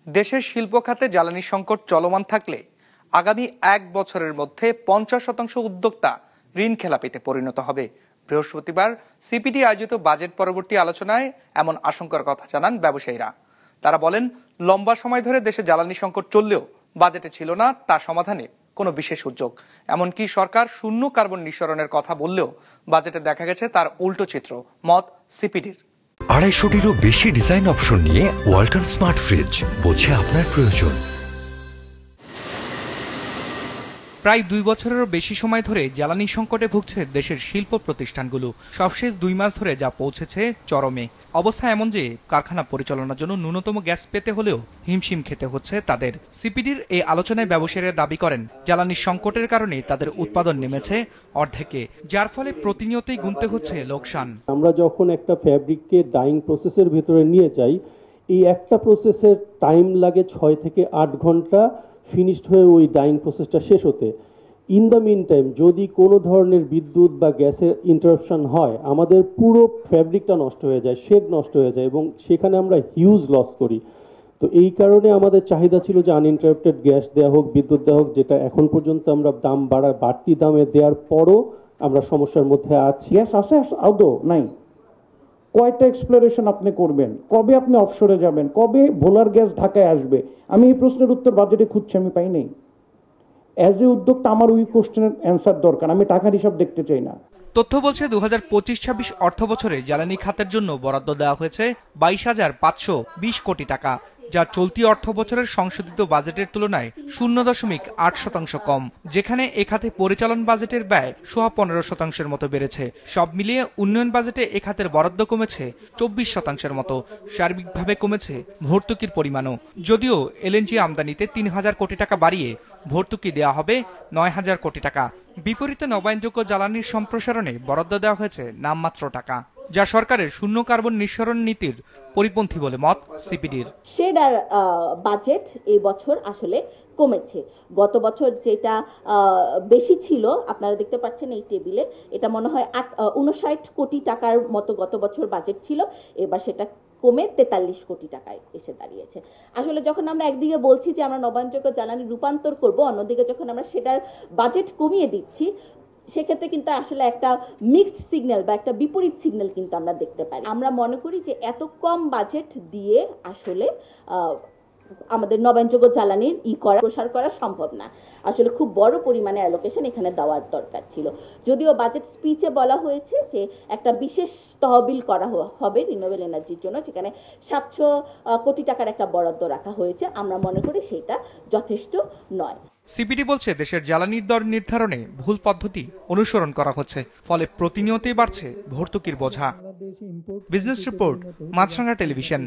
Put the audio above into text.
দেশের শিল্প খাতে জ্বালানি সংকট চলমান থাকলে আগামী 1 বছরের মধ্যে 50% উদ্যোক্তা ঋণ খেলাপিতে পরিণত হবে। বৃহস্পতিবার সিপিডি আয়োজিত বাজেট পরবর্তী আলোচনায় এমন আশঙ্কার কথা জানান ব্যবসায়ীরা। তারা বলেন, লম্বা সময় ধরে দেশে জ্বালানি সংকট চললেও বাজেটে ছিল না তা সমাধানে কোনো বিশেষ উদ্যোগ। এমনকি সরকার শূন্য কার্বন নিঃসরণের কথা বললেও বাজেটে দেখা গেছে তার উল্টো চিত্র। মত সিপিডির। 250-টিরও বেশি ডিজাইন অপশন নিয়ে ওয়ালটন স্মার্ট ফ্রিজ, বোঝে আপনার প্রয়োজন। প্রায় 2 বছরেরও বেশি সময় ধরে জ্বালানি সংকটে ভুগছে দেশের শিল্প প্রতিষ্ঠানগুলো। সবশেষ 2 মাস ধরে যা পৌঁছেছে চরমে। অবস্থা এমন যে কারখানা পরিচালনার জন্য ন্যূনতম গ্যাস পেতে হলেও হিমশিম খেতে হচ্ছে তাদের। সিপিডির এই আলোচনায় ব্যবসায়ীরা দাবি করেন, জ্বালানি সংকটের কারণে তাদের উৎপাদন নেমেছে অর্ধেকে, যার ফলে প্রতিনিয়তই গুনতে হচ্ছে লোকসান। আমরা যখন একটা ফ্যাব্রিককে ডাইং প্রসেসের ভিতরে নিয়ে যাই, এই একটা প্রসেসের টাইম লাগে 6 থেকে 8 ঘন্টা ফিনিশড হয়ে ওই ডাইং প্রসেসটা শেষ হতে। ইন দ্য মিন টাইম যদি কোনো ধরনের বিদ্যুৎ বা গ্যাসের ইন্টারাপশন হয়, আমাদের পুরো ফ্যাব্রিকটা নষ্ট হয়ে যায়, শেড নষ্ট হয়ে যায় এবং সেখানে আমরা হিউজ লস করি। তো এই কারণে আমাদের চাহিদা ছিল যে আনইন্টারাপ্টেড গ্যাস দেওয়া হোক, বিদ্যুৎ দেওয়া হোক, যেটা এখন পর্যন্ত আমরা বাড়তি দামে দেওয়ার পরও আমরা সমস্যার মধ্যে আছি। গ্যাস আছে আদৌ নাই, কয়টা এক্সপ্লোরেশন আপনি করবেন, কবে আপনি অফশোরে যাবেন, কবে ভোলার গ্যাস ঢাকায় আসবে? আমি এই প্রশ্নের উত্তর বাজেটে খুঁজছি, আমি পাই নাই। অ্যাজ এ উদ্যোক্তা আমার ওই কোশ্চেনের অ্যান্সার দরকার, আমি টাকার হিসাব দেখতে চাই না। তথ্য বলছে 2025-26 অর্থ বছরে জ্বালানি খাতের জন্য বরাদ্দ দেওয়া হয়েছে 22,520 কোটি টাকা, যা চলতি অর্থ বছরের সংশোধিত বাজেটের তুলনায় 0.8% কম। যেখানে এ খাতে পরিচালন বাজেটের ব্যয় 15.5% মতো বেড়েছে। সব মিলিয়ে উন্নয়ন বাজেটে এ খাতের বরাদ্দ কমেছে 24% মতো। সার্বিকভাবে কমেছে ভর্তুকির পরিমাণও। যদিও এলএনজি আমদানিতে 3,000 কোটি টাকা বাড়িয়ে ভর্তুকি দেওয়া হবে 9,000 কোটি টাকা। বিপরীতে নবায়নযোগ্য জ্বালানির সম্প্রসারণে বরাদ্দ দেওয়া হয়েছে নামমাত্র টাকা, যা সরকারের শূন্য কার্বন নিঃসরণ নীতির পরিপন্থী বলে মত সিপিডির। শেডার বাজেট এই বছর আসলে কমেছে। গত বছর যেটা বেশি ছিল, আপনারা দেখতে পাচ্ছেন এই টেবিলে, এটা মনে হয় 59 কোটি টাকার মতো গত বছর বাজেট ছিল। এবার সেটা কমে 43 কোটি টাকায় এসে দাঁড়িয়েছে। আসলে যখন আমরা একদিকে বলছি যে আমরা নবায়নযোগ্য জ্বালানি রূপান্তর করব, অন্যদিকে যখন আমরা সেটার বাজেট কমিয়ে দিচ্ছি, সেক্ষেত্রে কিন্তু আসলে একটা মিক্সড সিগন্যাল বা একটা বিপরীত সিগন্যাল কিন্তু আমরা দেখতে পাই। আমরা মনে করি যে এত কম বাজেট দিয়ে আসলে আমাদের নবায়নযোগ্য জ্বালানির প্রসার করা সম্ভব না। আসলে খুব বড় পরিমাণে অ্যালোকেশন এখানে দেওয়ার দরকার ছিল। যদিও বাজেট স্পিচে বলা হয়েছে যে একটা বিশেষ তহবিল করা হবে রিনিউয়েবল এনার্জির জন্য, যেখানে 700 কোটি টাকার একটা বরাদ্দ রাখা হয়েছে। আমরা মনে করি সেটা যথেষ্ট নয়। সিপিডি বলছে, দেশের জ্বালানির দর নির্ধারণে ভুল পদ্ধতি অনুসরণ করা হচ্ছে, ফলে প্রতিনিয়তই বাড়ছে ভর্তুকির বোঝা। বিজনেস রিপোর্ট, মাছরাঙা টেলিভিশন।